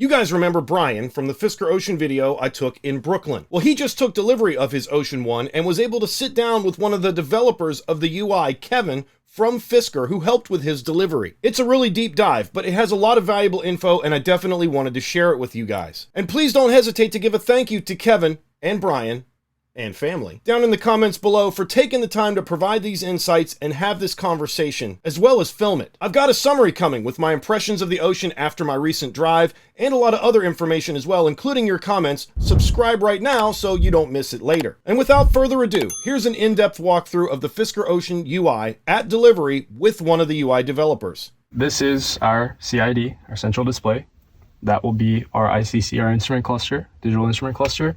You guys remember Brian from the Fisker Ocean video I took in Brooklyn. Well, he just took delivery of his Ocean One and was able to sit down with one of the developers of the UI, Kevin, from Fisker, who helped with his delivery. It's a really deep dive, but it has a lot of valuable info, and I definitely wanted to share it with you guys. And please don't hesitate to give a thank you to Kevin and Brian and family down in the comments below for taking the time to provide these insights and have this conversation, as well as film it. I've got a summary coming with my impressions of the Ocean after my recent drive, and a lot of other information as well, including your comments. Subscribe right now so you don't miss it later. And without further ado, here's an in-depth walkthrough of the Fisker Ocean UI at delivery with one of the UI developers. This is our CID, our central display. That will be our ICC, our instrument cluster, digital instrument cluster.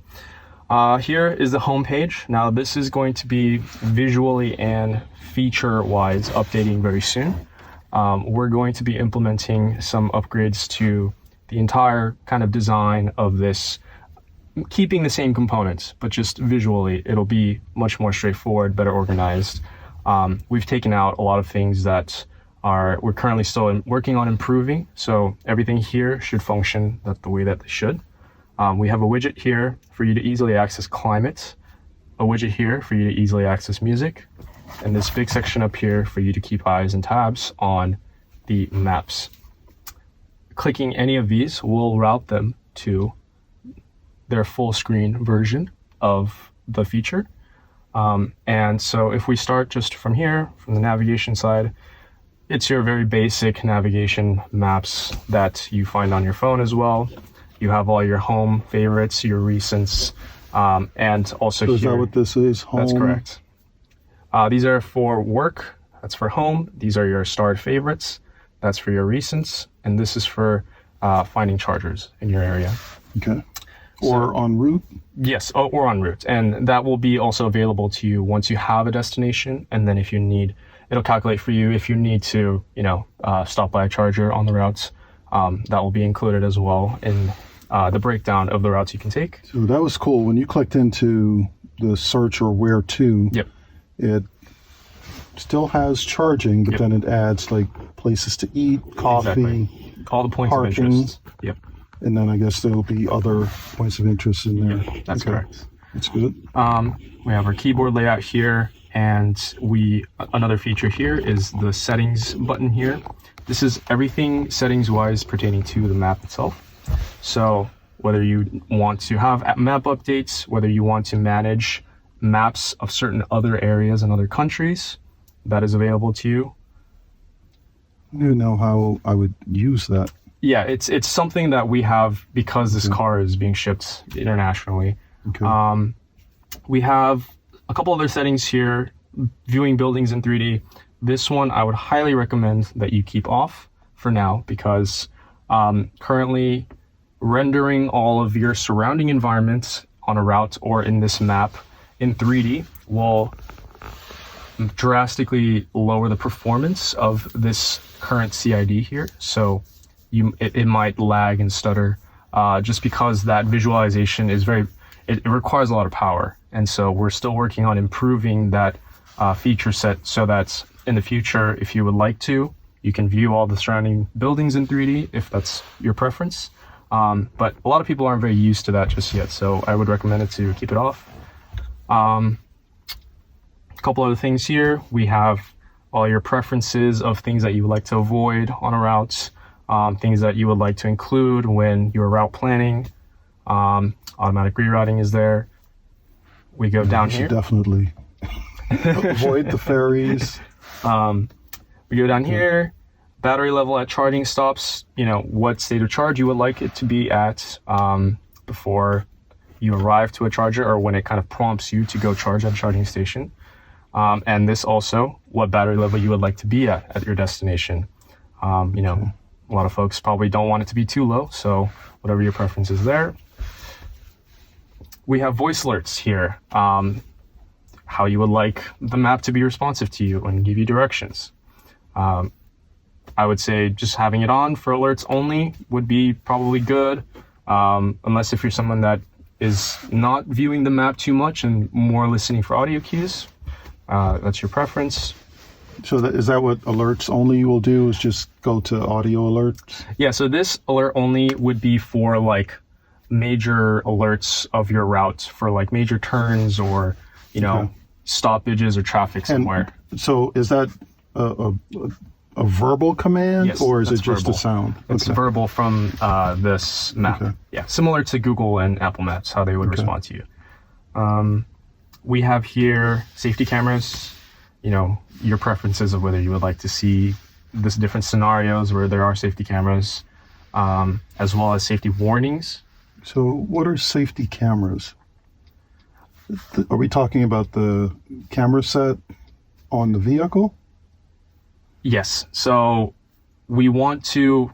Here is the home page. Now this is going to be visually and feature-wise updating very soon. We're going to be implementing some upgrades to the entire kind of design of this, keeping the same components, but just visually it'll be much more straightforward, better organized. We've taken out a lot of things that we're currently still working on improving, so everything here should function the way that they should. We have a widget here for you to easily access climate, a widget here for you to easily access music, and this big section up here for you to keep eyes and tabs on the maps. Clicking any of these will route them to their full screen version of the feature. And so if we start just from here, from the navigation side, it's your very basic navigation maps that you find on your phone as well. You have all your home favorites, your recents, and also so here. Is that what this is? Home? That's correct. These are for work. That's for home. These are your starred favorites. That's for your recents. And this is for finding chargers in your area. Okay. Or en route? Yes, or en route. And that will be also available to you once you have a destination. And then if you need, it'll calculate for you if you need to, stop by a charger on the routes. That will be included as well in the breakdown of the routes you can take. So that was cool. When you clicked into the search or where to, yep, it still has charging, but yep, then it adds like places to eat, coffee, exactly, all the points parking, of interest. Yep. And then I guess there'll be other points of interest in there. Yep, that's correct. That's good. We have our keyboard layout here, and another feature here is the settings button here. This is everything settings-wise pertaining to the map itself. So whether you want to have map updates, whether you want to manage maps of certain other areas and other countries, that is available to you. I don't know how I would use that. Yeah, it's something that we have because this car is being shipped internationally. Okay. We have a couple other settings here, viewing buildings in 3D. This one I would highly recommend that you keep off for now because currently rendering all of your surrounding environments on a route or in this map in 3D will drastically lower the performance of this current CID here. So it might lag and stutter just because that visualization is it requires a lot of power. And so we're still working on improving that feature set so that in the future, if you would like to, you can view all the surrounding buildings in 3D if that's your preference. But a lot of people aren't very used to that just yet, so I would recommend it to keep it off. A couple other things here. We have all your preferences of things that you would like to avoid on a route, things that you would like to include when you're route planning. Automatic rerouting is there. We go down here. Definitely avoid the ferries. We go down here, battery level at charging stops, what state of charge you would like it to be at before you arrive to a charger or when it kind of prompts you to go charge at a charging station. And this also, what battery level you would like to be at your destination. A lot of folks probably don't want it to be too low, so whatever your preference is there. We have voice alerts here. How you would like the map to be responsive to you and give you directions. I would say just having it on for alerts only would be probably good, unless if you're someone that is not viewing the map too much and more listening for audio cues. That's your preference. So is that what alerts only you will do, is just go to audio alerts? Yeah, so this alert only would be for like major alerts of your route, for like major turns or, stoppages or traffic somewhere. And so is that a verbal command, Yes, or is it that's just verbal. a sound? It's verbal from this map. Okay. Yeah, similar to Google and Apple Maps, how they would respond to you. We have here safety cameras, your preferences of whether you would like to see this different scenarios where there are safety cameras, as well as safety warnings. So what are safety cameras? Are we talking about the camera set on the vehicle? Yes. So we want to,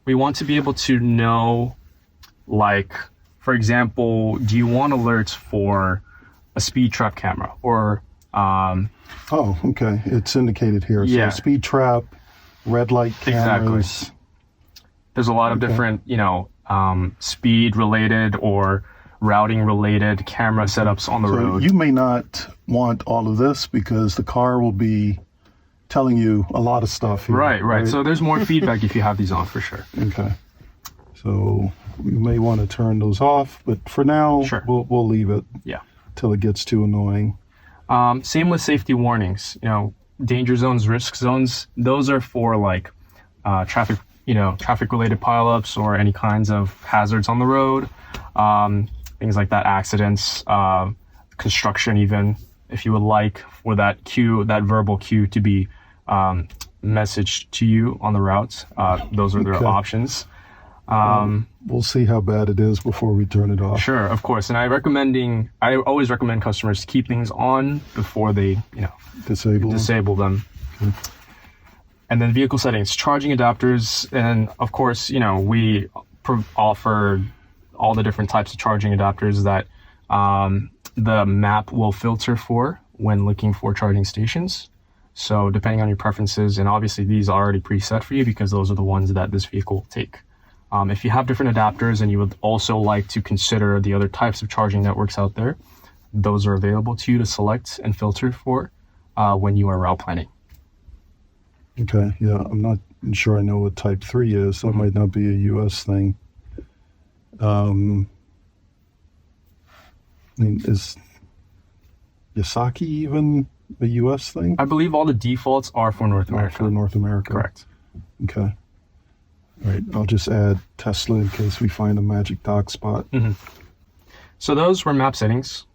we want to be able to know, like, for example, do you want alerts for a speed trap camera or Oh, okay. It's indicated here. Yeah. So speed trap, red light cameras. Exactly. There's a lot of different, speed related or routing related camera setups on the road. You may not want all of this because the car will be telling you a lot of stuff here. Right. So there's more feedback if you have these on, for sure. Okay. So you may want to turn those off, but for now, Sure. we'll leave it. Yeah. Till it gets too annoying. Same with safety warnings. Danger zones, risk zones. Those are for like traffic related pileups or any kinds of hazards on the road. Things like that, accidents, construction, even if you would like for that verbal cue to be messaged to you on the route. Those are their options. We'll see how bad it is before we turn it off. Sure, of course. And I always recommend customers to keep things on before they, disable them. Okay. And then vehicle settings, charging adapters. And of course, we offer all the different types of charging adapters that the map will filter for when looking for charging stations. So depending on your preferences, and obviously these are already preset for you because those are the ones that this vehicle will take. If you have different adapters and you would also like to consider the other types of charging networks out there, those are available to you to select and filter for when you are route planning. Okay, yeah, I'm not sure I know what Type 3 is. That might not be a U.S. thing. Is Yasaki even a U.S. thing? I believe all the defaults are for North America. For North America. Correct. Okay. All right, I'll just add Tesla in case we find a magic dock spot. Mm-hmm. So those were map settings.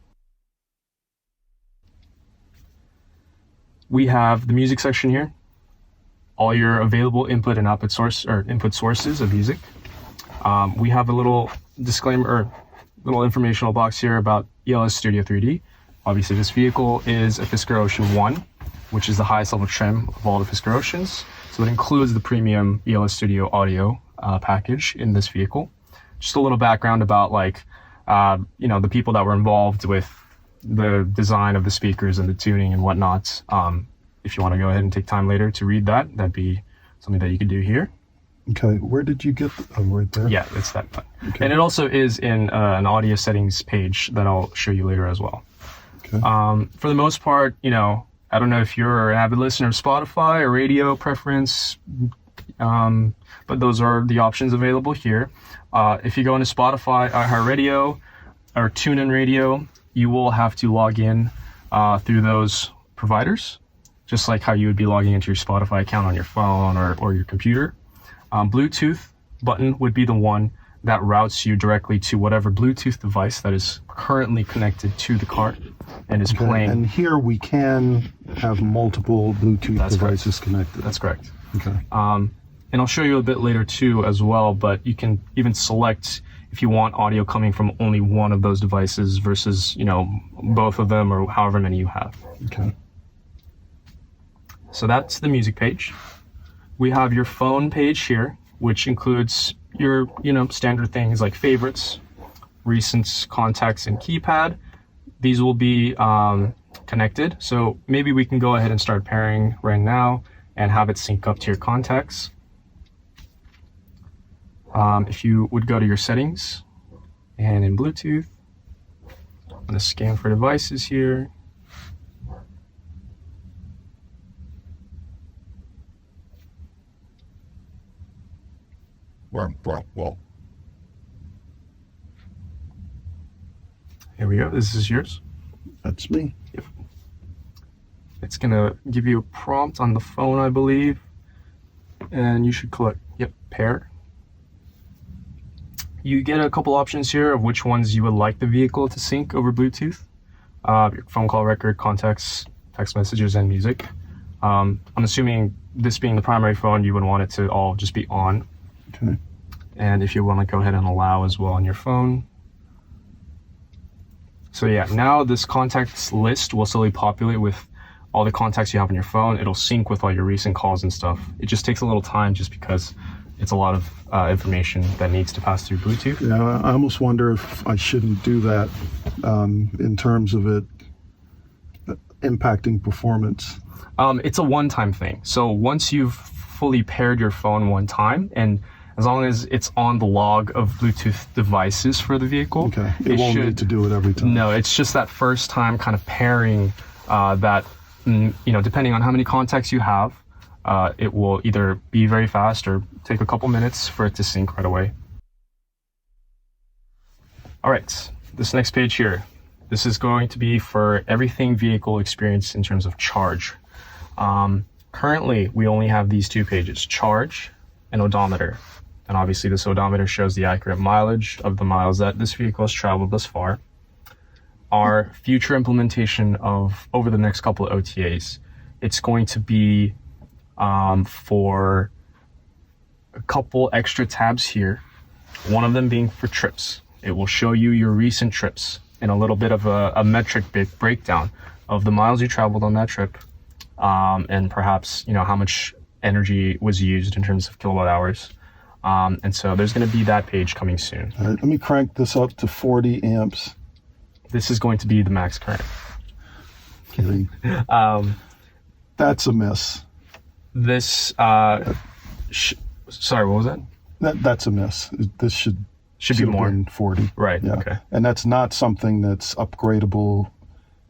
We have the music section here. All your available input and output sources of music. We have a little disclaimer or little informational box here about ELS Studio 3D. Obviously, this vehicle is a Fisker Ocean 1, which is the highest level trim of all the Fisker Oceans. So it includes the premium ELS Studio audio package in this vehicle. Just a little background about the people that were involved with the design of the speakers and the tuning and whatnot. If you want to go ahead and take time later to read that, that'd be something that you could do here. Okay, where did you get right there? Yeah, it's that one. Okay. And it also is in an audio settings page that I'll show you later as well. Okay. For the most part, I don't know if you're an avid listener of Spotify or radio preference, but those are the options available here. If you go into Spotify, iHeartRadio, or TuneIn Radio, you will have to log in through those providers, just like how you would be logging into your Spotify account on your phone or your computer. Bluetooth button would be the one that routes you directly to whatever Bluetooth device that is currently connected to the car and is playing. And here we can have multiple Bluetooth devices connected. That's correct. Okay. And I'll show you a bit later too as well, but you can even select if you want audio coming from only one of those devices versus, both of them or however many you have. Okay. So that's the music page. We have your phone page here, which includes your, standard things like favorites, recents, contacts, and keypad. These will be connected. So maybe we can go ahead and start pairing right now and have it sync up to your contacts. If you would go to your settings and in Bluetooth, I'm going to scan for devices here. Here we go. This is yours. That's me. Yep. It's gonna give you a prompt on the phone, I believe, and you should click, yep, pair. You get a couple options here of which ones you would like the vehicle to sync over Bluetooth. Your phone call record, contacts, text messages, and music. I'm assuming this being the primary phone, you would want it to all just be on. Okay. And if you want to go ahead and allow as well on your phone. So yeah, now this contacts list will slowly populate with all the contacts you have on your phone. It'll sync with all your recent calls and stuff. It just takes a little time just because it's a lot of information that needs to pass through Bluetooth. Yeah, I almost wonder if I shouldn't do that in terms of it impacting performance. It's a one-time thing. So once you've fully paired your phone one time, and as long as it's on the log of Bluetooth devices for the vehicle, Okay, it won't need to do it every time. No, it's just that first time kind of pairing that, depending on how many contacts you have, it will either be very fast or take a couple minutes for it to sync right away. All right, this next page here, this is going to be for everything vehicle experience in terms of charge. Currently, we only have these two pages, charge and odometer. And obviously this odometer shows the accurate mileage of the miles that this vehicle has traveled thus far. Our future implementation of over the next couple of OTAs, it's going to be for a couple extra tabs here. One of them being for trips. It will show you your recent trips and a little bit of a metric breakdown of the miles you traveled on that trip, and perhaps how much energy was used in terms of kilowatt hours. And so there's going to be that page coming soon. All right, let me crank this up to 40 amps. This is going to be the max current. Kidding. That's a miss. This, sorry, what was that? That's a miss. This should be more than 40. Right. Yeah. Okay. And that's not something that's upgradable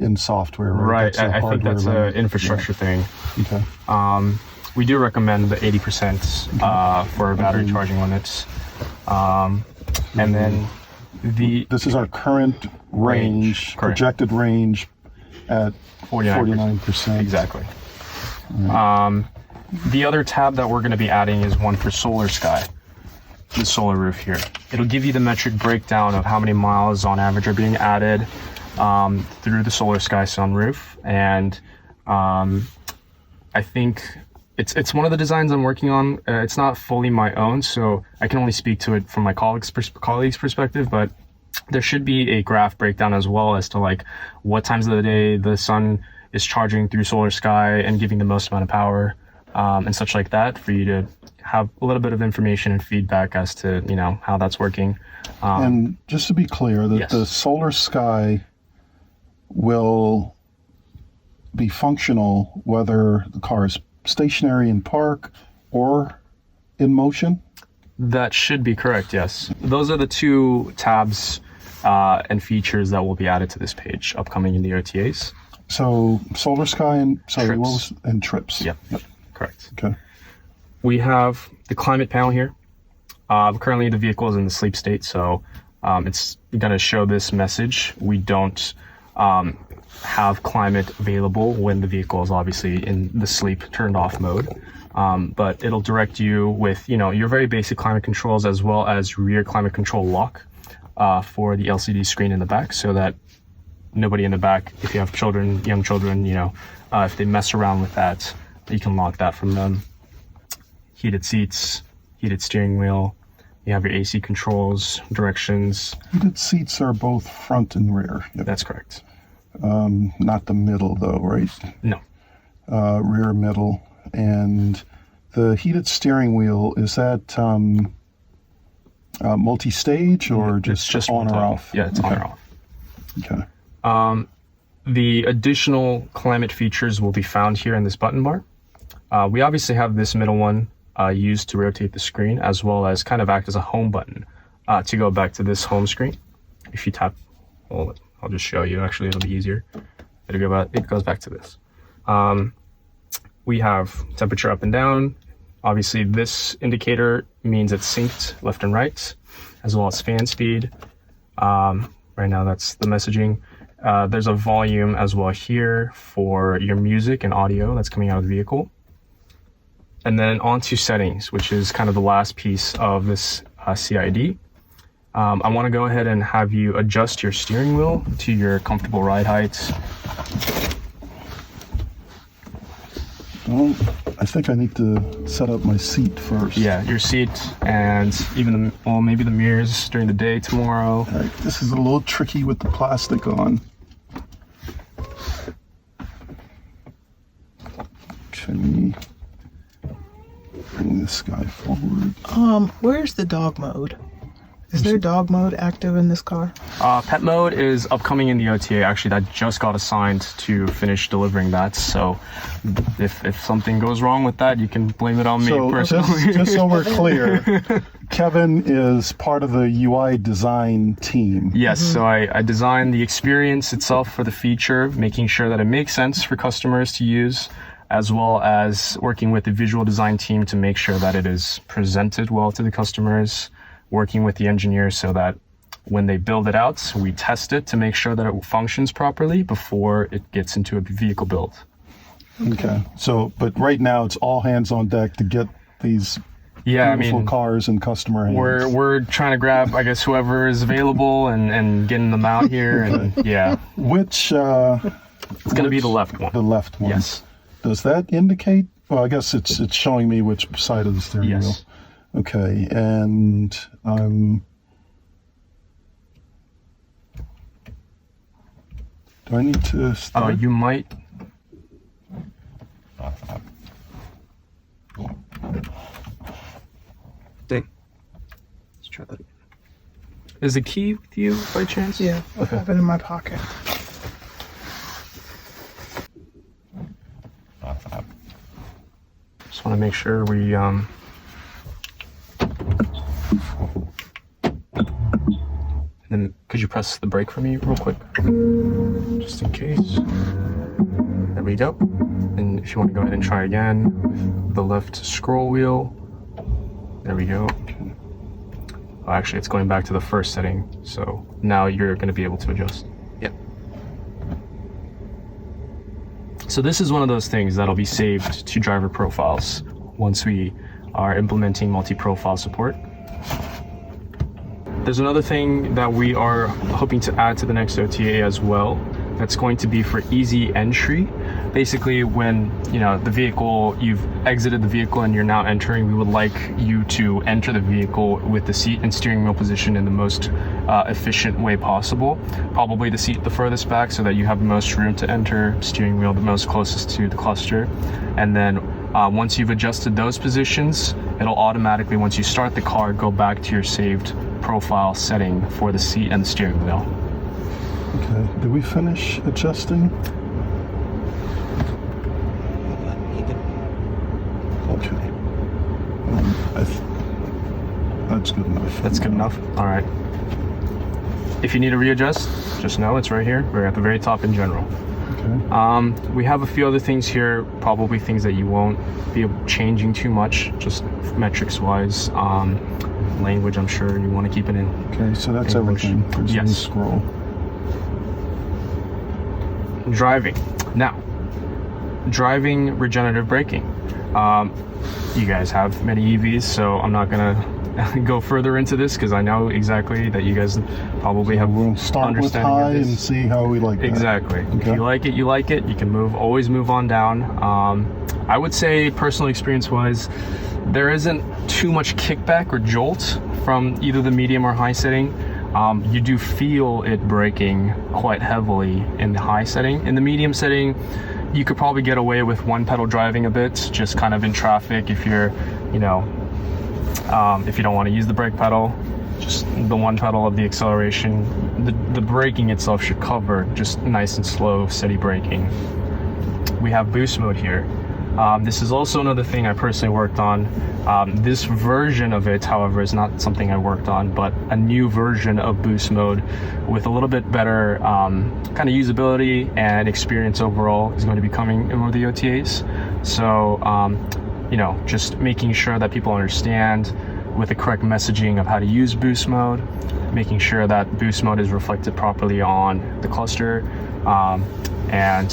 in software, right? Right. I think that's an infrastructure thing. Okay. We do recommend the 80% for battery charging limits. And then this is our current range. Projected range at 49%. Exactly. Right. The other tab that we're going to be adding is one for solar sky, the solar roof here. It'll give you the metric breakdown of how many miles on average are being added through the solar sky sunroof. And I think it's one of the designs I'm working on. It's not fully my own, so I can only speak to it from my colleagues' perspective, but there should be a graph breakdown as well as to like what times of the day the sun is charging through solar sky and giving the most amount of power, and such like that, for you to have a little bit of information and feedback as to how that's working. And just to be clear, that yes. the solar sky will be functional whether the car is stationary in park or in motion? That should be correct, yes. Those are the two tabs and features that will be added to this page upcoming in the OTAs. So solar sky and trips. Trips. Yep. Correct. Okay. We have the climate panel here. Currently the vehicle is in the sleep state, so it's going to show this message. We don't have climate available when the vehicle is obviously in the sleep turned off mode, but it'll direct you with your very basic climate controls as well as rear climate control lock for the LCD screen in the back, so that nobody in the back, if you have children, young children, if they mess around with that, you can lock that from them. Heated seats, heated steering wheel, you have your AC controls, directions. Heated seats are both front and rear. Yep. That's correct. Not the middle though, right? No. Rear, middle. And the heated steering wheel, is that multi-stage or just on or off? Yeah, it's on or off. Okay. The additional climate features will be found here in this button bar. We obviously have this middle one used to rotate the screen, as well as kind of act as a home button to go back to this home screen. If you tap, hold it. I'll just show you. Actually, it'll be easier. It goes back to this. We have temperature up and down, Obviously, this indicator means it's synced left and right, as well as fan speed. Right now, that's the messaging. There's a volume as well here for your music and audio that's coming out of the vehicle. And then onto settings, which is kind of the last piece of this CID. I want to go ahead and have you adjust your steering wheel to your comfortable ride height. Well, I think I need to set up my seat first. Yeah, your seat and even maybe the mirrors during the day tomorrow. Right, this is a little tricky with the plastic on. Can we bring this guy forward? Where's the dog mode? Is there dog mode active in this car? Pet mode is upcoming in the OTA. Actually, that just got assigned to finish delivering that. So if something goes wrong with that, you can blame it on me personally. Just so we're clear, Kevin is part of the UI design team. Yes, so I designed the experience itself for the feature, making sure that it makes sense for customers to use, as well as working with the visual design team to make sure that it is presented well to the customers, working with the engineers so that when they build it out, we test it to make sure that it functions properly before it gets into a vehicle build. Okay. So, but right now it's all hands on deck to get these beautiful cars in customer hands. We're trying to grab, I guess, whoever is available and getting them out here. And yeah. Which? It's going to be the left one. The left one. Yes. Does that indicate? Well, I guess it's showing me which side of the steering wheel. Yes. Okay, and do I need to start? You might. Let's try that again. Is the key with you by chance? Yeah, I have it in my pocket. Just want to make sure we And then could you press the brake for me real quick? Just in case. There we go. And if you want to go ahead and try again with the left scroll wheel. There we go. Oh, actually, it's going back to the first setting. So now you're going to be able to adjust. Yep. So this is one of those things that'll be saved to driver profiles once we are implementing multi-profile support. There's another thing that we are hoping to add to the next OTA as well. That's going to be for easy entry. Basically, when the vehicle, you've exited the vehicle and you're now entering, we would like you to enter the vehicle with the seat and steering wheel position in the most efficient way possible. Probably the seat the furthest back so that you have the most room to enter, steering wheel the most closest to the cluster. And then once you've adjusted those positions, it'll automatically, once you start the car, go back to your saved profile setting for the seat and the steering wheel. Okay, did we finish adjusting? Okay. That's good enough. That's good enough? All right. If you need to readjust, just know it's right here. We're at the very top in general. Okay. We have a few other things here, probably things that you won't be changing too much, just metrics-wise. Language, I'm sure you want to keep it in. Okay, so that's English. everything. There's Yes. no scroll. Driving. Now, driving regenerative braking. You guys have many EVs, so I'm not gonna go further into this because I know exactly that you guys probably have We'll start with understanding high of this. and see how we like that. Exactly. Okay. If you like it, you like it. You can always move on down. I would say, personal experience-wise, there isn't too much kickback or jolt from either the medium or high setting. You do feel it braking quite heavily in the high setting. In the medium setting, you could probably get away with one pedal driving a bit, just kind of in traffic if you're, if you don't want to use the brake pedal, just the one pedal of the acceleration. The braking itself should cover just nice and slow, steady braking. We have boost mode here. This is also another thing I personally worked on. This version of it, however, is not something I worked on, but a new version of boost mode with a little bit better kind of usability and experience overall is going to be coming in one of the OTAs. So, just making sure that people understand with the correct messaging of how to use boost mode, making sure that boost mode is reflected properly on the cluster, and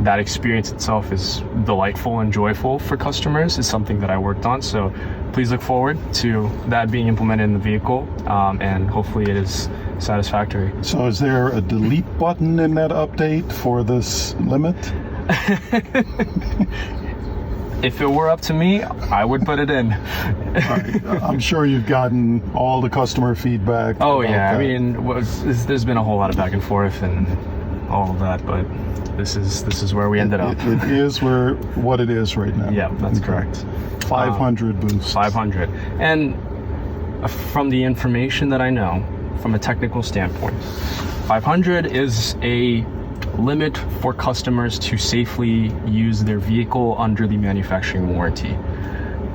that experience itself is delightful and joyful for customers is something that I worked on. So please look forward to that being implemented in the vehicle, and hopefully it is satisfactory. So is there a delete button in that update for this limit? If it were up to me, I would put it in. All right. I'm sure you've gotten all the customer feedback. Oh yeah, that. I mean, there's been a whole lot of back and forth and all of that, but this is where we ended up. It is what it is right now. Yeah, that's correct. 500 boosts. 500. And from the information that I know, from a technical standpoint, 500 is a limit for customers to safely use their vehicle under the manufacturing warranty.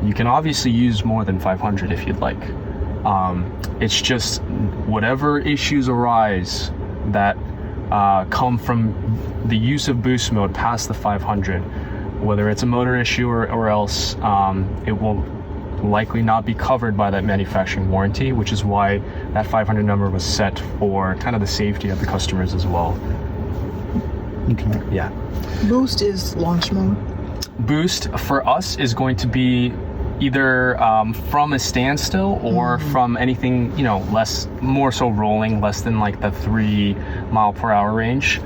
You can obviously use more than 500 if you'd like. It's just whatever issues arise that come from the use of boost mode past the 500, whether it's a motor issue or else, it will likely not be covered by that manufacturing warranty, which is why that 500 number was set for kind of the safety of the customers as well. Okay. Yeah. Boost is launch mode. Boost for us is going to be either from a standstill or from anything, more so rolling, less than like the 3 mile per hour range,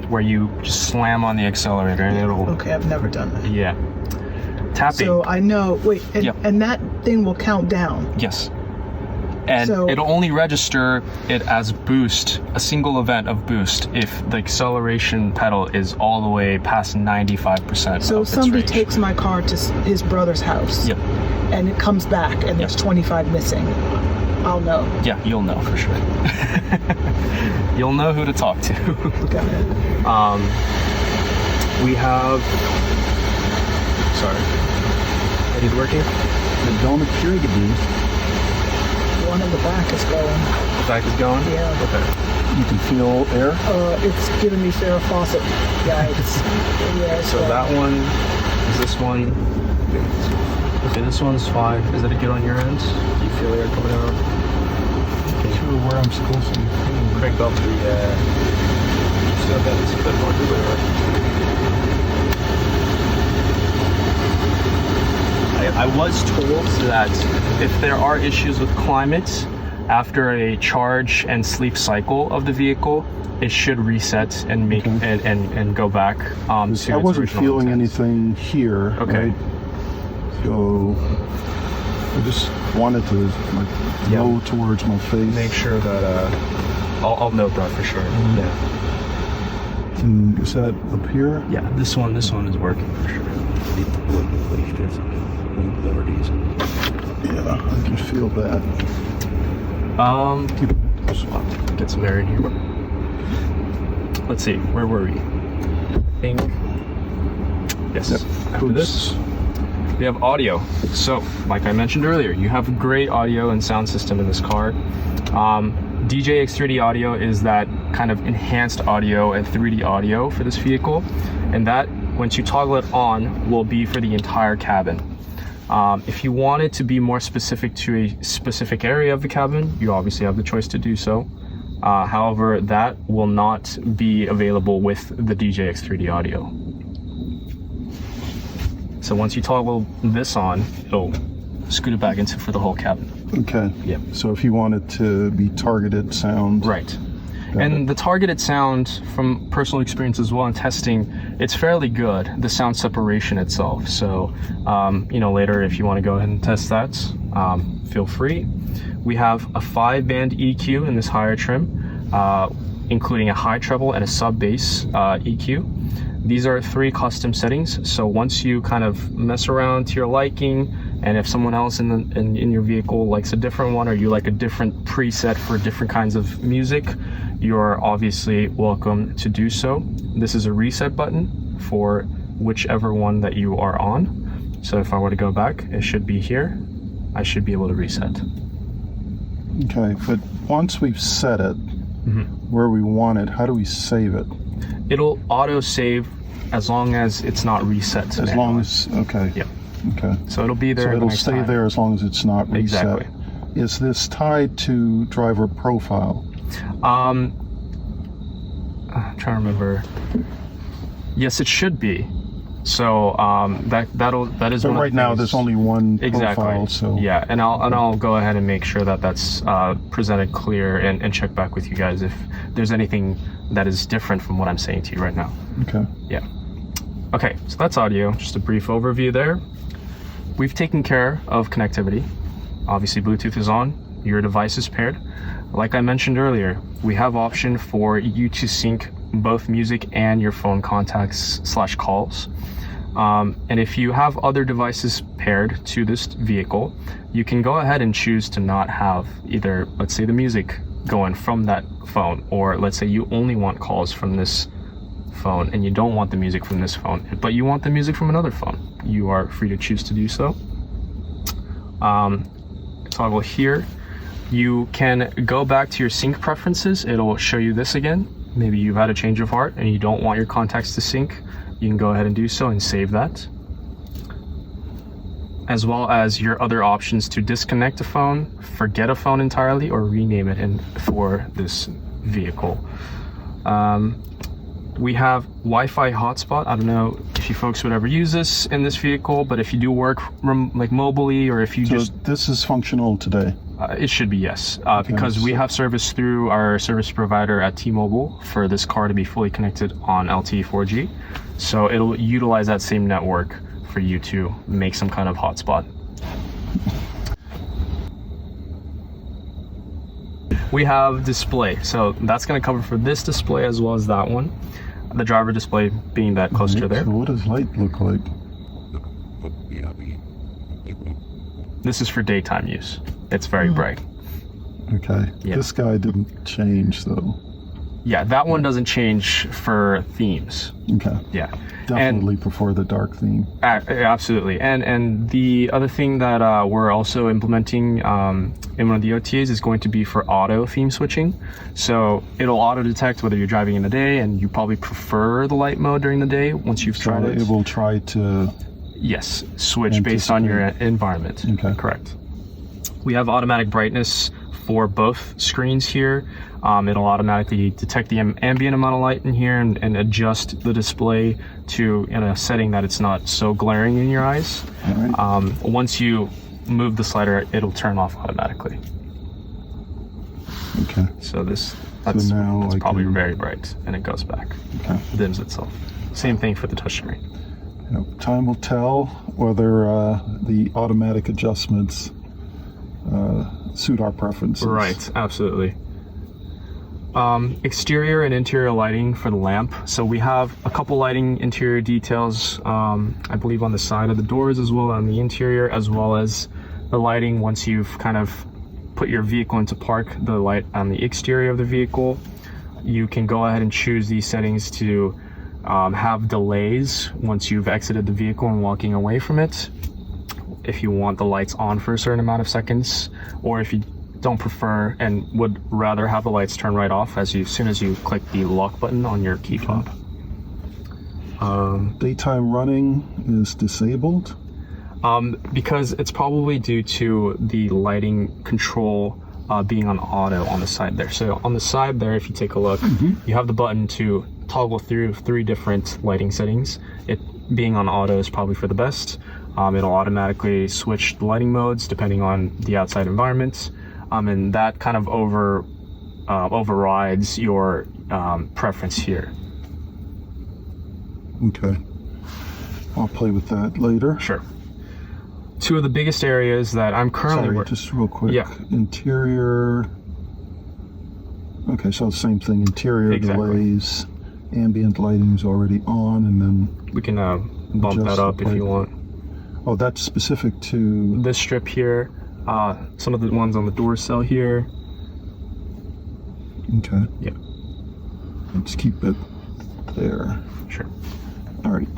where you just slam on the accelerator and it'll. Okay, I've never done that. Yeah. Tapping. So I know. Wait, and, Yep. and that thing will count down. Yes. And So- it'll only register it as boost, a single event of boost, if the acceleration pedal is all the way past 95%. So of its somebody range. takes my car to his brother's house. Yep. And it comes back and there's 25 missing. I'll know. Yeah, you'll know for sure. You'll know who to talk to. Got it. We have. Sorry. Is it working? They don't appear to be. One in the back is going. The back is going? Yeah. Okay. You can feel air. It's giving me Farrah Fawcett vibes. Yeah, it's So that one is this one. Okay, this one's fine. Is it good on your end? Do you feel air coming out? Not sure where I'm supposed to be. Crank up the. So that it's a bit more clear. I was told that if there are issues with climate after a charge and sleep cycle of the vehicle, it should reset and make and go back to I its wasn't original feeling intent. anything here. Okay. Right? So I just wanted to go towards my face. Make sure that I'll note that for sure. Yeah. And is that up here? Yeah, this one is working for sure. Yeah, I can feel that. Swap. Get some air in here. Let's see, where were we? I think. Yes. Yep. After this, we have audio. So, like I mentioned earlier, you have great audio and sound system in this car. DJ X3D audio is that kind of enhanced audio and 3D audio for this vehicle, and that, once you toggle it on, will be for the entire cabin. If you want it to be more specific to a specific area of the cabin, you obviously have the choice to do so. However, that will not be available with the DJ X3D audio. So once you toggle this on, it'll scoot it back into for the whole cabin. Okay. Yep. So if you want it to be targeted sound. Right. And the targeted sound, from personal experience as well and testing, it's fairly good, the sound separation itself. So, later if you want to go ahead and test that, feel free. We have a 5-band EQ in this higher trim, including a high treble and a sub bass EQ. These are 3 custom settings. So once you kind of mess around to your liking, and if someone else in your vehicle likes a different one, or you like a different preset for different kinds of music, you're obviously welcome to do so. This is a reset button for whichever one that you are on. So if I were to go back, it should be here. I should be able to reset. Okay, but once we've set it where we want it, how do we save it? It'll auto save as long as it's not reset. As long as, okay. Yep. Okay. So it'll be there. So the it'll next stay time. there as long as it's not reset. Exactly. Is this tied to driver profile? I'm trying to remember. Yes, it should be. So that is. But one of right the now, things. there's only one Exactly. profile. So Yeah, and I'll go ahead and make sure that that's presented clear and check back with you guys if there's anything that is different from what I'm saying to you right now. Okay. Yeah. Okay, so that's audio. Just a brief overview there. We've taken care of connectivity. Obviously, Bluetooth is on. Your device is paired. Like I mentioned earlier, we have option for you to sync both music and your phone contacts / calls. And if you have other devices paired to this vehicle, you can go ahead and choose to not have either, let's say, the music going from that phone, or let's say you only want calls from this phone and you don't want the music from this phone, but you want the music from another phone. You are free to choose to do so. Toggle here. You can go back to your sync preferences. It'll show you this again. Maybe you've had a change of heart and you don't want your contacts to sync. You can go ahead and do so and save that. As well as your other options to disconnect a phone, forget a phone entirely, or rename it for this vehicle. We have Wi-Fi Hotspot. I don't know if you folks would ever use this in this vehicle, but if you do work like mobily, or if you So just... this is functional today. It should be, yes, because we have service through our service provider at T-Mobile for this car to be fully connected on LTE 4G. So it'll utilize that same network for you to make some kind of hotspot. We have display, so that's going to cover for this display as well as that one. The driver display being that cluster there. So what does light look like? This is for daytime use. It's very bright. Okay. Yeah. This guy didn't change though. Yeah, that one doesn't change for themes. Okay. Yeah. Definitely prefer the dark theme. Absolutely. And the other thing that we're also implementing in one of the OTAs is going to be for auto theme switching. So it'll auto detect whether you're driving in the day and you probably prefer the light mode during the day once you've tried it. It will try to... Yes, switch based on your environment. Okay. Correct. We have automatic brightness for both screens here. It'll automatically detect the ambient amount of light in here and adjust the display to in a setting that it's not so glaring in your eyes. All right. Once you move the slider, it'll turn off automatically. Okay. So that's now I probably can- very bright, and it goes back. Okay. Dims itself. Same thing for the touchscreen. Yep. Time will tell whether the automatic adjustments suit our preferences. Right, absolutely. Exterior and interior lighting for the lamp. So we have a couple lighting interior details, I believe on the side of the doors as well on the interior, as well as the lighting once you've kind of put your vehicle into park, the light on the exterior of the vehicle. You can go ahead and choose these settings to have delays once you've exited the vehicle and walking away from it, if you want the lights on for a certain amount of seconds, or if you don't prefer and would rather have the lights turn right off as soon as you click the lock button on your key fob. Daytime running is disabled. Because it's probably due to the lighting control being on auto on the side there. So on the side there, if you take a look, you have the button to toggle through 3 different lighting settings. It being on auto is probably for the best. It'll automatically switch the lighting modes depending on the outside environment. And that kind of overrides your preference here. Okay. I'll play with that later. Sure. 2 of the biggest areas that I'm currently Sorry, just real quick. Yeah. Interior. Okay, so same thing. Interior Exactly. delays. Ambient lighting's already on, and then we can bump Adjust that up the if you light. want. oh, that's specific to. This strip here, some of the ones on the door sill here. Okay. Yeah. Let's keep it there. Sure. All right.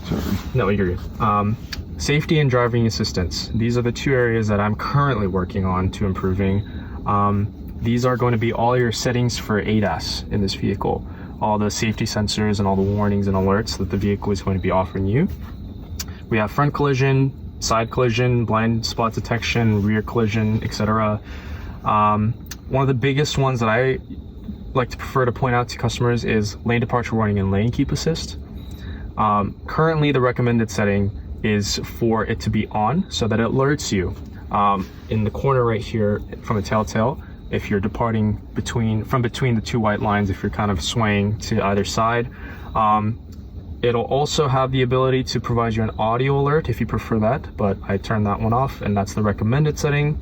Sorry. No, you're good. Safety and driving assistance. These are the 2 areas that I'm currently working on to improving. These are going to be all your settings for ADAS in this vehicle. All the safety sensors and all the warnings and alerts that the vehicle is going to be offering you. We have front collision, side collision, blind spot detection, rear collision, etc. One of the biggest ones that I like to prefer to point out to customers is lane departure warning and lane keep assist. Currently, the recommended setting is for it to be on so that it alerts you in the corner right here from the telltale if you're departing from between the two white lines, if you're kind of swaying to either side. It'll also have the ability to provide you an audio alert if you prefer that, but I turned that one off, and that's the recommended setting.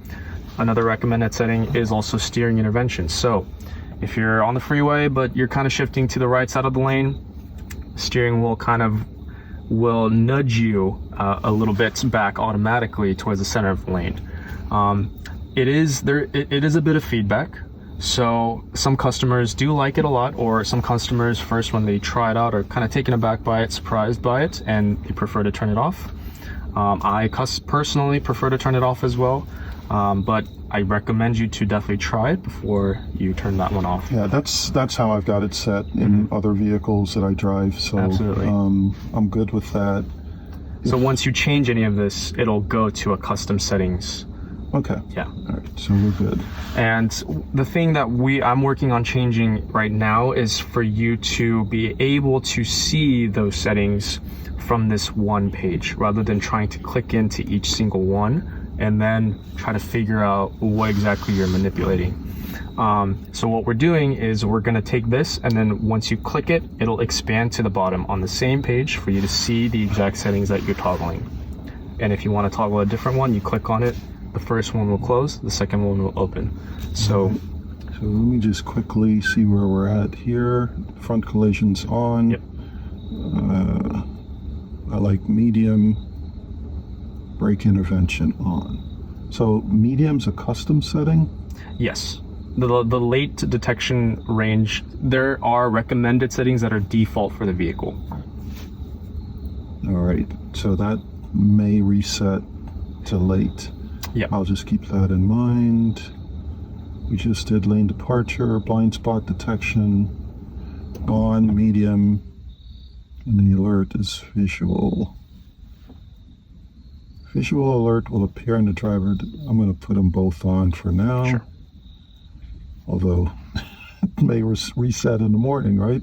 Another recommended setting is also steering intervention. So if you're on the freeway but you're kind of shifting to the right side of the lane, steering wheel will nudge you a little bit back automatically towards the center of the lane. It is a bit of feedback, so some customers do like it a lot, or some customers first when they try it out are kind of taken aback by it, surprised by it, and they prefer to turn it off. I personally prefer to turn it off as well, but I recommend you to definitely try it before you turn that one off. Yeah, that's how I've got it set in other vehicles that I drive, so absolutely. I'm good with that. So once you change any of this, it'll go to a custom settings. Okay. Yeah. All right, so we're good. And the thing that I'm working on changing right now is for you to be able to see those settings from this one page, rather than trying to click into each single one and then try to figure out what exactly you're manipulating. So what we're doing is we're gonna take this, and then once you click it, it'll expand to the bottom on the same page for you to see the exact settings that you're toggling. And if you wanna toggle a different one, you click on it, the first one will close, the second one will open. So let me just quickly see where we're at here. Front collision's on. Yep. I like medium. Brake intervention on. So medium's a custom setting? yes, the late detection range, there are recommended settings that are default for the vehicle. All right, so that may reset to late. Yeah. I'll just keep that in mind. We just did lane departure, blind spot detection, on, medium, and the alert is visual. Visual alert will appear in the driver. I'm going to put them both on for now. Sure. Although it may reset in the morning, right?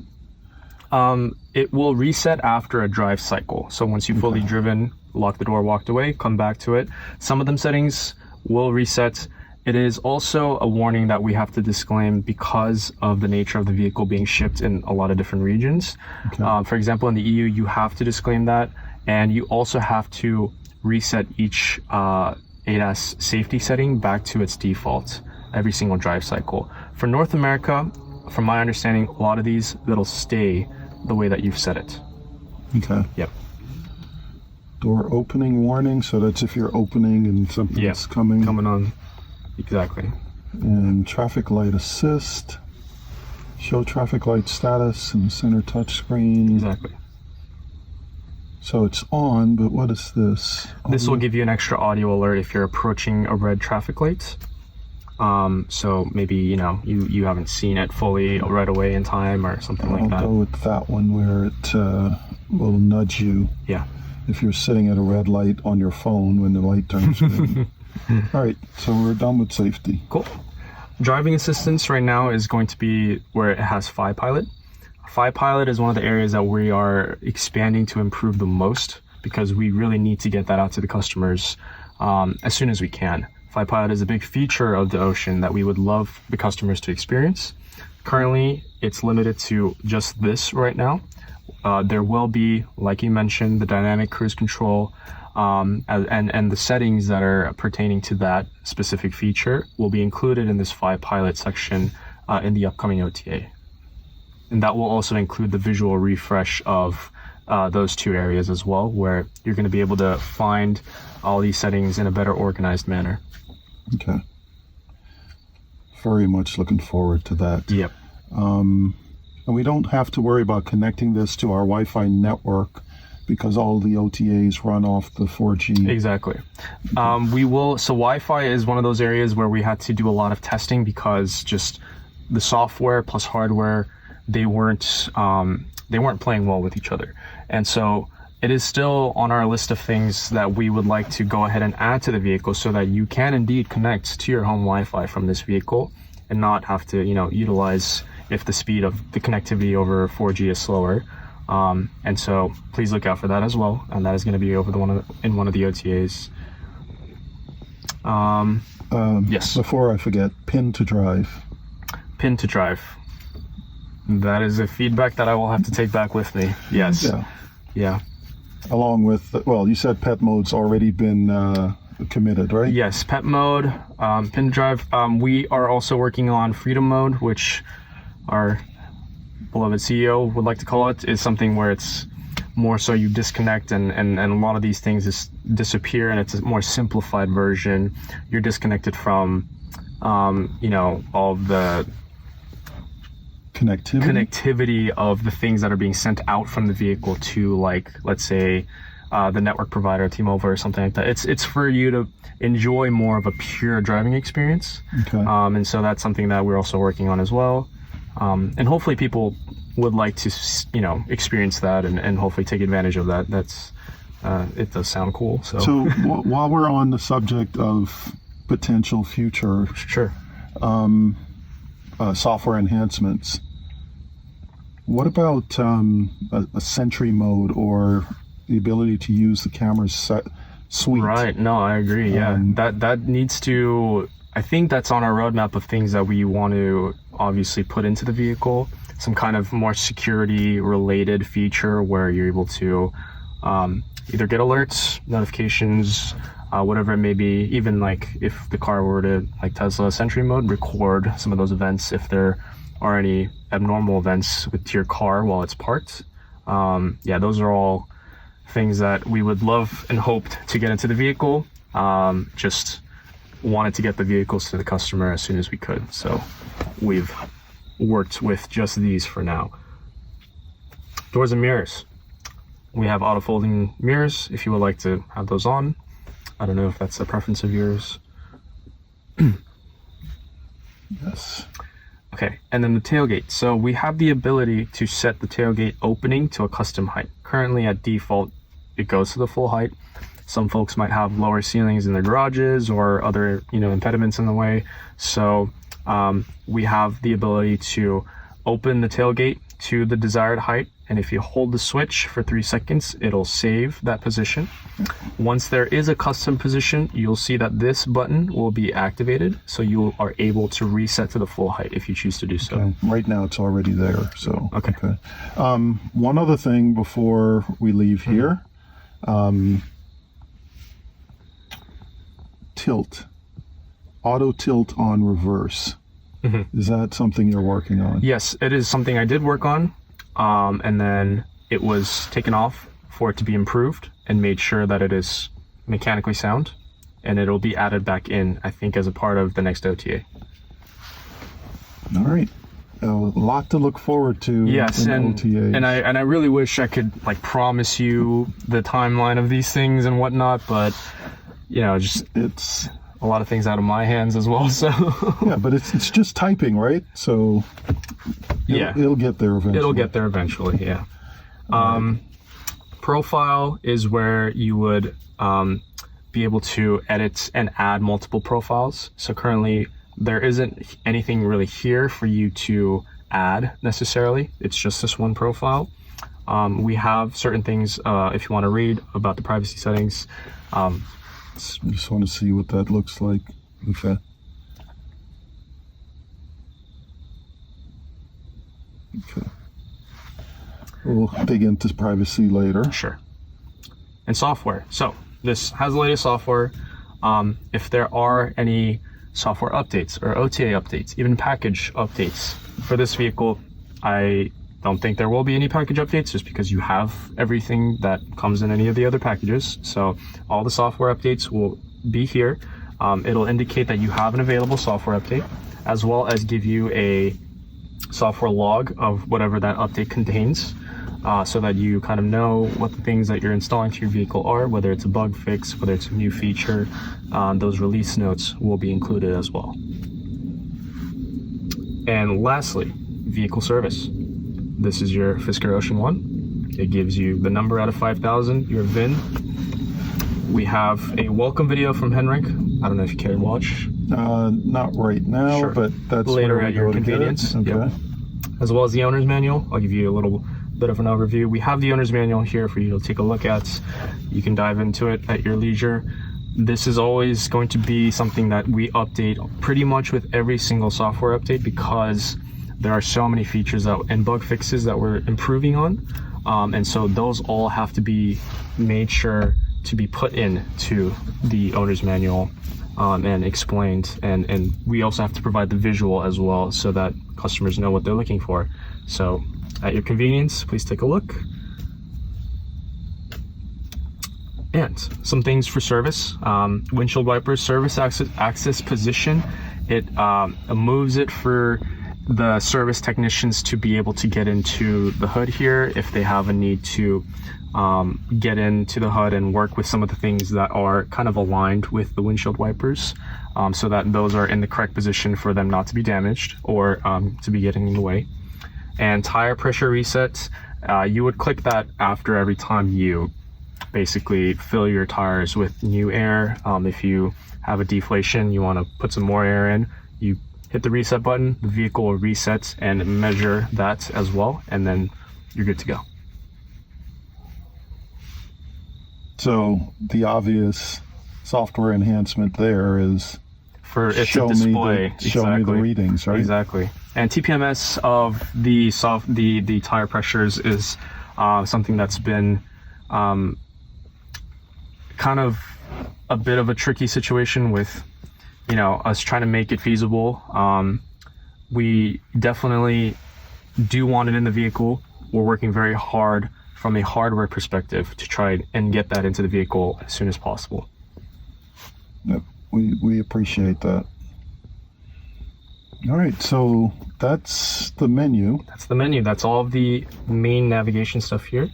It will reset after a drive cycle. So once you've fully driven, lock the door, walked away, come back to it. Some of them settings will reset. It is also a warning that we have to disclaim because of the nature of the vehicle being shipped in a lot of different regions. Okay. For example, in the EU, you have to disclaim that, and you also have to reset each ADAS safety setting back to its default every single drive cycle. For North America, from my understanding, a lot of these, that'll stay the way that you've set it. Okay. Yep. Door opening warning, so that's if you're opening and something's coming on. Exactly. And traffic light assist. Show traffic light status in the center touch screen. Exactly. So it's on, but what is this? This will give you an extra audio alert if you're approaching a red traffic light. So maybe, you haven't seen it fully right away in time or something like that. I'll go with that one where it will nudge you. Yeah. If you're sitting at a red light on your phone when the light turns green. All right, so we're done with safety. Cool. Driving assistance right now is going to be where it has Fi Pilot. Fi Pilot is one of the areas that we are expanding to improve the most because we really need to get that out to the customers as soon as we can. Fi Pilot is a big feature of the Ocean that we would love the customers to experience. Currently, it's limited to just this right now. There will be, like you mentioned, the dynamic cruise control and the settings that are pertaining to that specific feature will be included in this Fi Pilot section in the upcoming OTA. And that will also include the visual refresh of those two areas as well, where you're going to be able to find all these settings in a better organized manner. Okay. Very much looking forward to that. Yep. And we don't have to worry about connecting this to our Wi-Fi network because all the OTAs run off the 4G. Exactly. So Wi-Fi is one of those areas where we had to do a lot of testing because just the software plus hardware, they weren't playing well with each other. And so it is still on our list of things that we would like to go ahead and add to the vehicle so that you can indeed connect to your home Wi-Fi from this vehicle and not have to, utilize if the speed of the connectivity over 4G is slower. And so please look out for that as well. And that is going to be over in one of the OTAs. Yes. Before I forget, pin to drive. Pin to drive. That is a feedback that I will have to take back with me. Yes. Yeah. Along with, you said pet mode's already been committed, right? Yes, pet mode, pin to drive. We are also working on freedom mode, which our beloved CEO would like to call it, is something where it's more so you disconnect and a lot of these things just disappear, and it's a more simplified version. You're disconnected from, all of the connectivity of the things that are being sent out from the vehicle to, like, let's say, the network provider, T-Mobile or something like that. It's for you to enjoy more of a pure driving experience. Okay. And so that's something that we're also working on as well. And hopefully people would like to, experience that and hopefully take advantage of that. That's, it does sound cool. So while we're on the subject of potential future sure. Software enhancements, what about a Sentry mode or the ability to use the camera's suite? Right. No, I agree. Yeah. That needs to, I think that's on our roadmap of things that we want to obviously put into the vehicle. Some kind of more security related feature where you're able to either get alerts, notifications, whatever it may be, even like if the car were to, like Tesla Sentry mode, record some of those events if there are any abnormal events with your car while it's parked. Those are all things that we would love and hoped to get into the vehicle. Just wanted to get the vehicles to the customer as soon as we could. So we've worked with just these for now. Doors and mirrors. We have auto folding mirrors if you would like to have those on. I don't know if that's a preference of yours. Yes. Okay, and then the tailgate. So we have the ability to set the tailgate opening to a custom height. Currently at default, it goes to the full height. Some folks might have lower ceilings in their garages or other, impediments in the way. So we have the ability to open the tailgate to the desired height. And if you hold the switch for 3 seconds, it'll save that position. Once there is a custom position, you'll see that this button will be activated. So you are able to reset to the full height if you choose to do so. Okay. Right now it's already there. So, okay. One other thing before we leave here. Tilt. Auto tilt on reverse. Is that something you're working on? Yes, it is something I did work on. And then it was taken off for it to be improved and made sure that it is mechanically sound, and it'll be added back in, I think, as a part of the next OTA. All right. A lot to look forward to. Yes, and OTAs. I really wish I could promise you the timeline of these things and whatnot, but it's a lot of things out of my hands as well. So yeah, but it's just typing, right? So it'll get there eventually. It'll get there eventually. Yeah. Profile is where you would be able to edit and add multiple profiles. So currently there isn't anything really here for you to add necessarily. It's just this one profile. We have certain things if you want to read about the privacy settings. I just want to see what that looks like. Okay. We'll dig into privacy later. Sure. And software. So this has the latest software. If there are any software updates or OTA updates, even package updates for this vehicle, I don't think there will be any package updates just because you have everything that comes in any of the other packages. So all the software updates will be here. It'll indicate that you have an available software update, as well as give you a software log of whatever that update contains, so that you kind of know what the things that you're installing to your vehicle are, whether it's a bug fix, whether it's a new feature. Those release notes will be included as well. And lastly, vehicle service. This is your Fisker Ocean One. It gives you the number out of 5,000, your VIN. We have a welcome video from Henrik. I don't know if you care to watch. Not right now, Sure. but that's Later where we at your go to get it. convenience. Okay. Yep. As well as the owner's manual. I'll give you a little bit of an overview. We have the owner's manual here for you to take a look at. You can dive into it at your leisure. This is always going to be something that we update pretty much with every single software update, because there are so many features and bug fixes that we're improving on. And so those all have to be made sure to be put into the owner's manual and explained. And we also have to provide the visual as well, so that customers know what they're looking for. So at your convenience, please take a look. And some things for service. Windshield wipers service access position. It moves it for the service technicians to be able to get into the hood here if they have a need to get into the hood and work with some of the things that are kind of aligned with the windshield wipers, so that those are in the correct position for them not to be damaged or to be getting in the way. And tire pressure reset, you would click that after every time you basically fill your tires with new air. If you have a deflation, you want to put some more air in, you hit the reset button, the vehicle will reset and measure that as well, and then you're good to go. So the obvious software enhancement there is For it to display, show me the readings, right? Exactly. And TPMS of the tire pressures is something that's been kind of a bit of a tricky situation with, you know, us trying to make it feasible. We definitely do want it in the vehicle. We're working very hard from a hardware perspective to try and get that into the vehicle as soon as possible. Yep, we appreciate that. All right, so that's the menu. That's the menu. That's all of the main navigation stuff here.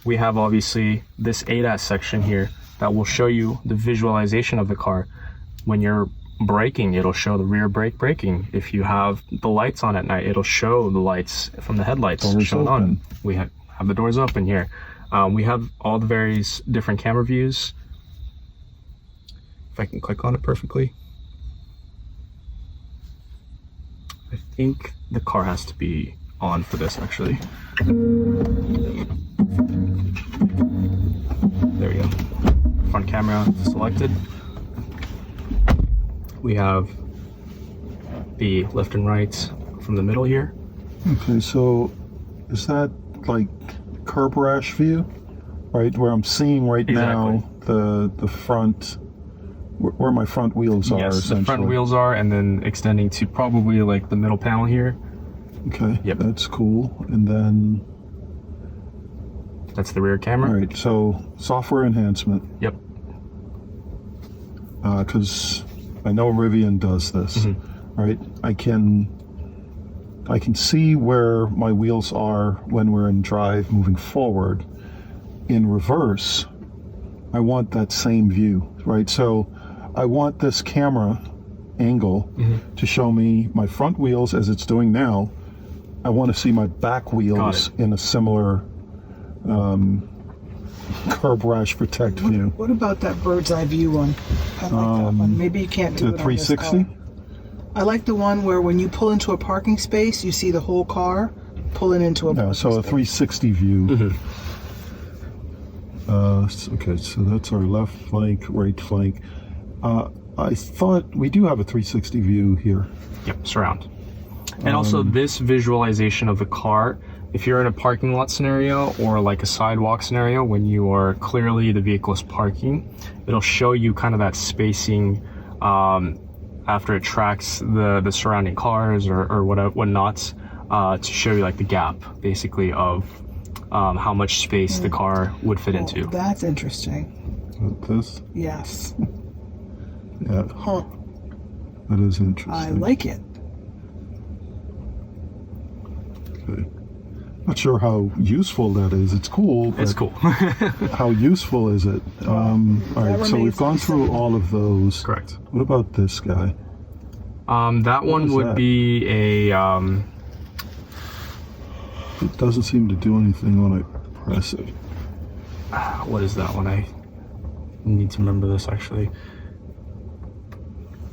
We have obviously this ADAS section here that will show you the visualization of the car. When you're braking, it'll show the rear brake braking. If you have the lights on at night, it'll show the lights from the headlights shown on. We have the doors open here. We have all the various different camera views. If I can click on it perfectly. I think the car has to be on for this actually. There we go. Front camera selected. We have the left and right from the middle here. Okay, so is that like curb rash view, right? Where I'm seeing right now the front, where my front wheels are. Yes, the front wheels are, and then extending to probably like the middle panel here. Okay, yep, that's cool. And then that's the rear camera. All right, so software enhancement. Yep. Because I know Rivian does this, right? I can see where my wheels are when we're in drive moving forward. In reverse, I want that same view, right? So I want this camera angle to show me my front wheels as it's doing now. I want to see my back wheels in a similar curb rash protect view. What about that bird's eye view one? I like that one. Maybe you can't do the it on this 360? car. I like the one where when you pull into a parking space, you see the whole car pulling into a parking so a space. 360 view. Okay, so that's our left flank, right flank. I thought we do have a 360 view here. Yep, surround. And also this visualization of the car, if you're in a parking lot scenario or like a sidewalk scenario, when you are clearly the vehicle is parking, it'll show you kind of that spacing after it tracks the surrounding cars or whatnot, to show you like the gap basically of how much space the car would fit into. That's interesting. This? Yes. Yeah. Huh. That is interesting. I like it. Okay. Not sure how useful that is. It's cool. It's cool. How useful is it? All right, so we've gone through all of those. Correct. What about this guy? That one would be a... It doesn't seem to do anything when I impressive. What is that one? I need to remember this actually.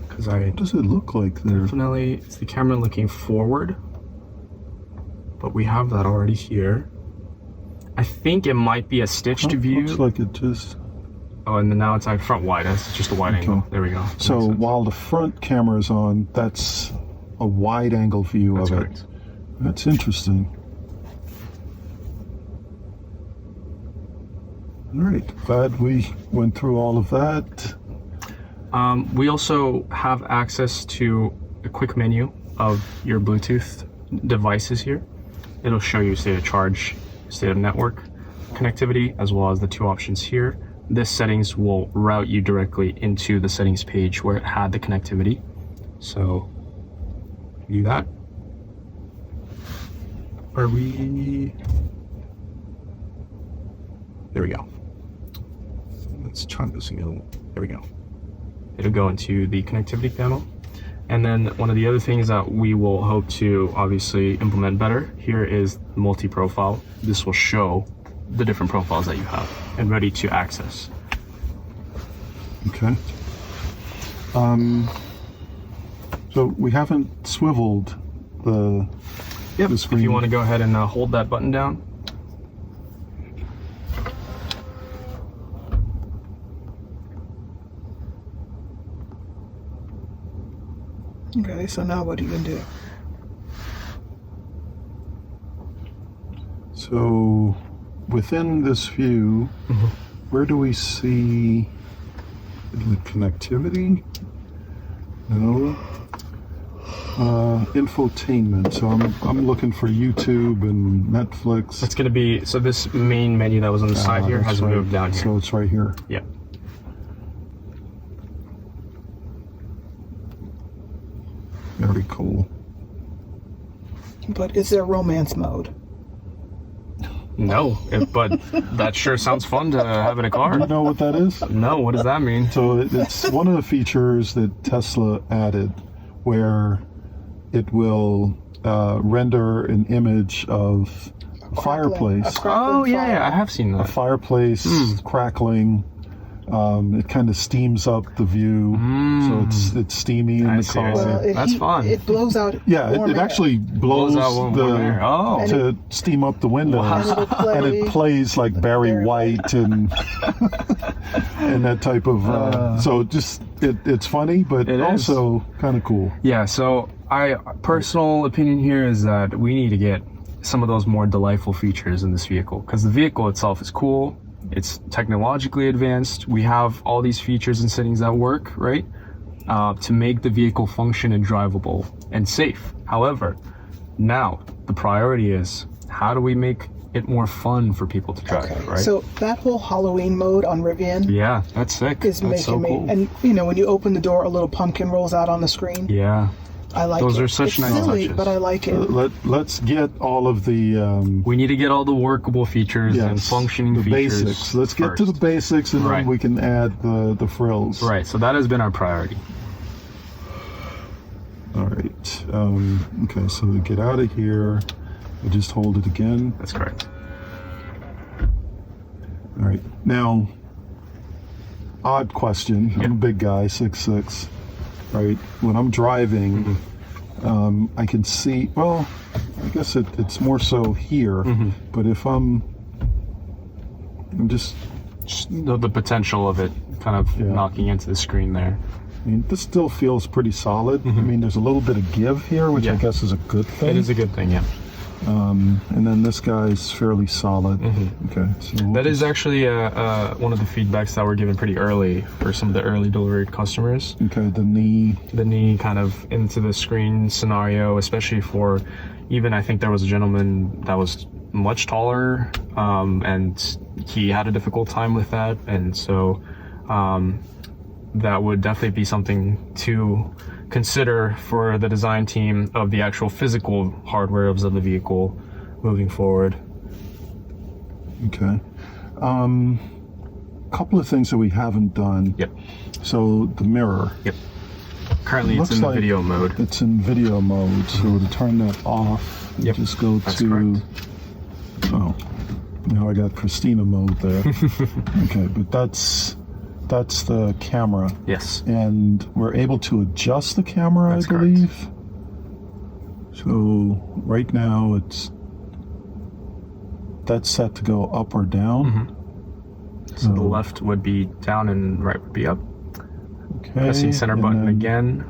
Because What does it look like there? definitely, it's the camera looking forward. But we have that already here. I think it might be a stitched view. Looks like it just... Oh, and then now it's like front wide. That's just a wide angle. There we go. That So makes sense. while the front camera is on, that's a wide angle view That's of correct. it. That's interesting. All right, glad we went through all of that. We also have access to a quick menu of your Bluetooth devices here. It'll show you state of charge, state of network connectivity, as well as the two options here. This settings will route you directly into the settings page where it had the connectivity. So do that. Are we? There we go. Let's try this again. There we go. It'll go into the connectivity panel. And then one of the other things that we will hope to obviously implement better here is multi-profile. This will show the different profiles that you have and ready to access. Okay. So we haven't swiveled the Yep. screen. If you want to go ahead and hold that button down. Okay, so now what are you gonna do? So within this view, where do we see the connectivity? No. Infotainment. So I'm looking for YouTube and Netflix. It's going to be, so this main menu that was on the side here That's has right. moved down here. So it's right here. Yep. Very cool. But is there romance mode? No, but that sure sounds fun to have in a Do car. you know what that is? No, what does that mean? So it's one of the features that Tesla added where it will render an image of a fireplace. Oh, yeah, I have seen A that. fireplace crackling. It kind of steams up the view, so it's steamy in I the see, I car. see. Well, That's fun. It blows out. Yeah, warm it air. actually blows Blows out warm air. Oh. to steam up the windows, And it'll play. and it plays like Barry Barry White and and that type of. So just it's funny, but It is. also kind of cool. Yeah, so personal opinion here is that we need to get some of those more delightful features in this vehicle, because the vehicle itself is cool. It's technologically advanced. We have all these features and settings that work, right? To make the vehicle function and drivable and safe. However, now the priority is how do we make it more fun for people to drive, Okay, right? so that whole Halloween mode on Rivian yeah, that's sick. is That's so making cool. me. And you know, when you open the door, a little pumpkin rolls out on the screen. Yeah, I like Those it. are such it's nice silly, touches. but I like it. Let's get all of the we need to get all the workable features and functioning the features. basics. Let's get to the first. basics, and Right. then we can add the frills. Right, so that has been our priority. All right. Okay, so we get out of here. We just hold it again. That's correct. All right. Now, odd question. I'm a big guy, 6'6". Right. When I'm driving, I can see. Well, I guess it's more so here. But if I'm just. Just the potential of it kind of knocking into the screen there. I mean, this still feels pretty solid. I mean, there's a little bit of give here, which I Yeah. guess is a good thing. It is a good thing, yeah. And then this guy's fairly solid. Okay. So we'll That is actually one of the feedbacks that were given pretty early for some of the early delivery customers. okay. The knee. The knee kind of into the screen scenario, especially for even, I think there was a gentleman that was much taller, and he had a difficult time with that. And so that would definitely be something to consider for the design team of the actual physical hardware of the vehicle moving forward. Okay. Couple of things that we haven't done. Yep. So the mirror. Yep. Currently, it's Looks in the like video mode. It's in video mode. So to turn that off, you Yep, just go that's to. correct. Oh. Now I got Christina mode there. Okay, but that's the camera. Yes. And we're able to adjust the camera, That's I believe. So right now that's set to go up or down. So the left would be down and right would be up. Okay. Pressing center and button then again,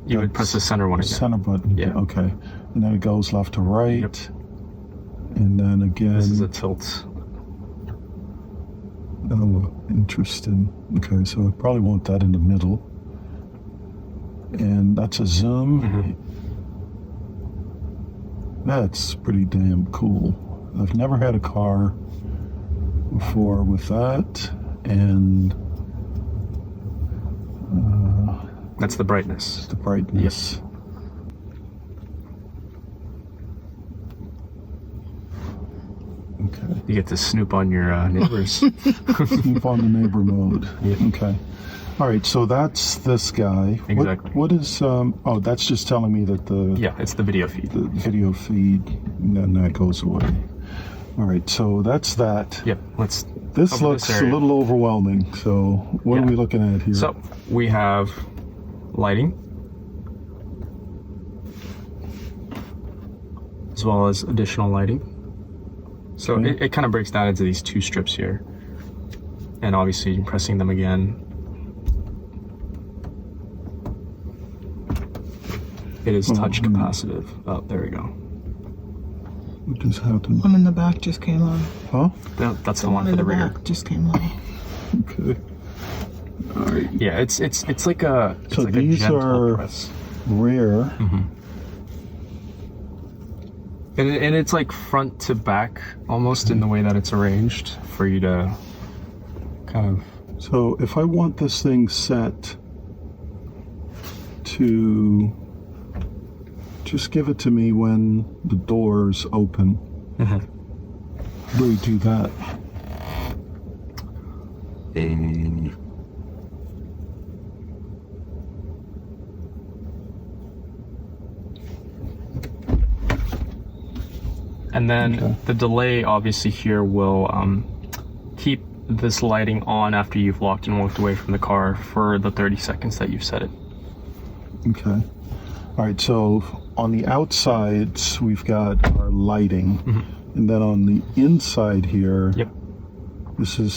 you would press the center one again. Center button. Yeah. Okay. And then it goes left to right. Yep. And then again. This is a tilt. Oh, interesting. Okay, so I probably want that in the middle. And that's a zoom. That's pretty damn cool. I've never had a car before with that. And That's the brightness. the brightness. Okay. You get to snoop on your neighbors. Snoop on the neighbor mode. Yeah. Okay. All right, so that's this guy. Exactly. What is, oh, that's just telling me that Yeah, it's the video feed. the video feed, and then that goes away. All right, so that's that. Yep, let's This cover looks a area. little overwhelming, so what are Yeah. we looking at here? So we have lighting, as well as additional lighting. So Okay. it kind of breaks down into these two strips here. And obviously pressing them again, it is touch capacitive. Oh, there we go. What just happened? One in the back just came on. Huh? That's the One one in for the the rear. back just came on. Okay. All right. Yeah, it's like a it's So like these a gentle are press. rear. And it's like front to back almost in the way that it's arranged for you to kind of. So if I want this thing set to just give it to me when the doors open, how do we do that? And then Okay. the delay obviously here will keep this lighting on after you've locked and walked away from the car for the 30 seconds that you've set it. Okay. All right, so on the outsides, we've got our lighting. And then on the inside here, Yep. this is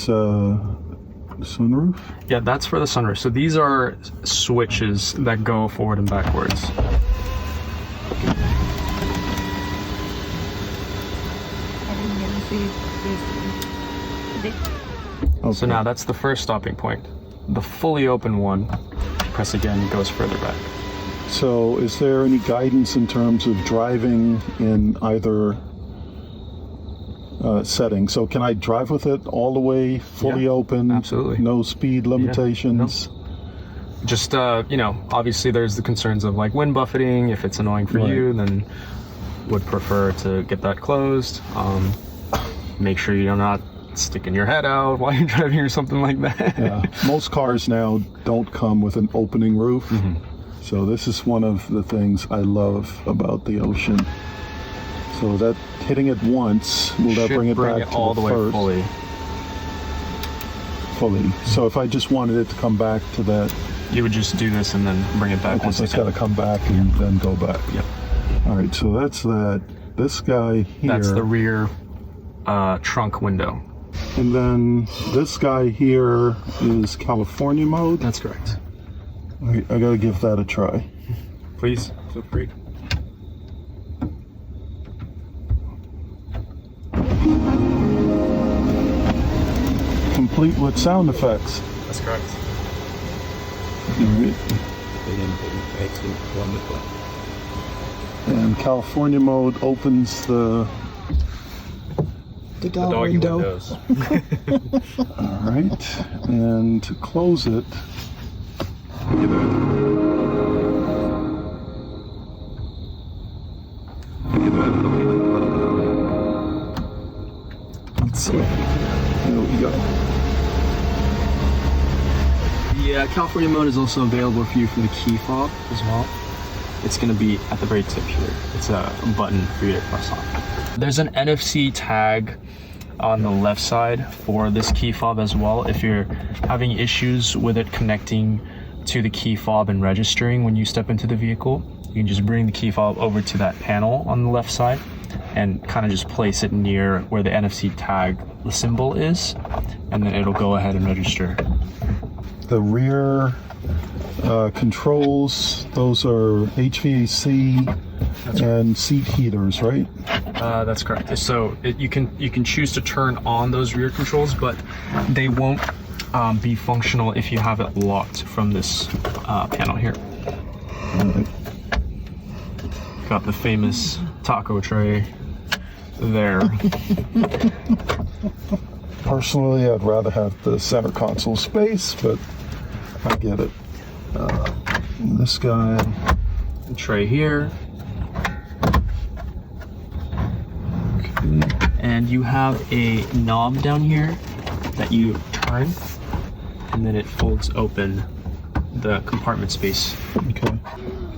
sunroof? Yeah, that's for the sunroof. So these are switches that go forward and backwards. So now that's the first stopping point. The fully open one, press again, it goes further back. So is there any guidance in terms of driving in either setting? So can I drive with it all the way, fully Yeah, open? absolutely. No speed limitations? Just, you know, obviously there's the concerns of like wind buffeting. If it's annoying for Right. you, then would prefer to get that closed. Make sure you're not sticking your head out while you're driving or something like that. Yeah. Most cars now don't come with an opening roof. So this is one of the things I love about the Ocean. So that hitting it once, will that Should bring it back to all the way first? fully. Fully. So if I just wanted it to come back to that, You would just do this and then bring it back okay, once so it's again. got to come back and then go back. Yep. All right, so that's that. This guy here. That's the rear trunk window. And then this guy here is California mode. That's correct. I gotta give that a try. Please, feel free. Complete with sound effects. That's correct. All right. And California mode opens the. The dog window. All right, and to close it. Let's see. There we go. The California mode is also available for you for the key fob as well. It's going to be at the very tip here. It's a button for you to press on. There's an NFC tag on the left side for this key fob as well. If you're having issues with it connecting to the key fob and registering when you step into the vehicle, you can just bring the key fob over to that panel on the left side and kind of just place it near where the NFC tag symbol is, and then it'll go ahead and register. The rear controls, those are HVAC and seat heaters, right? That's correct. So you can choose to turn on those rear controls, but they won't be functional if you have it locked from this panel here. Got the famous taco tray there. Personally, I'd rather have the center console space, but I get it. This guy. The tray here. Okay. And you have a knob down here that you turn, and then it folds open the compartment space. Okay.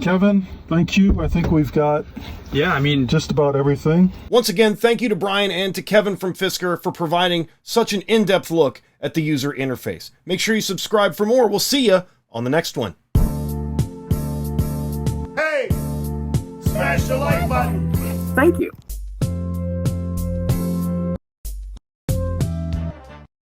Kevin, thank you. I think we've got just about everything. Once again, thank you to Brian and to Kevin from Fisker for providing such an in-depth look at the user interface. Make sure you subscribe for more. We'll see you on the next one. Hey, smash the like button. Thank you.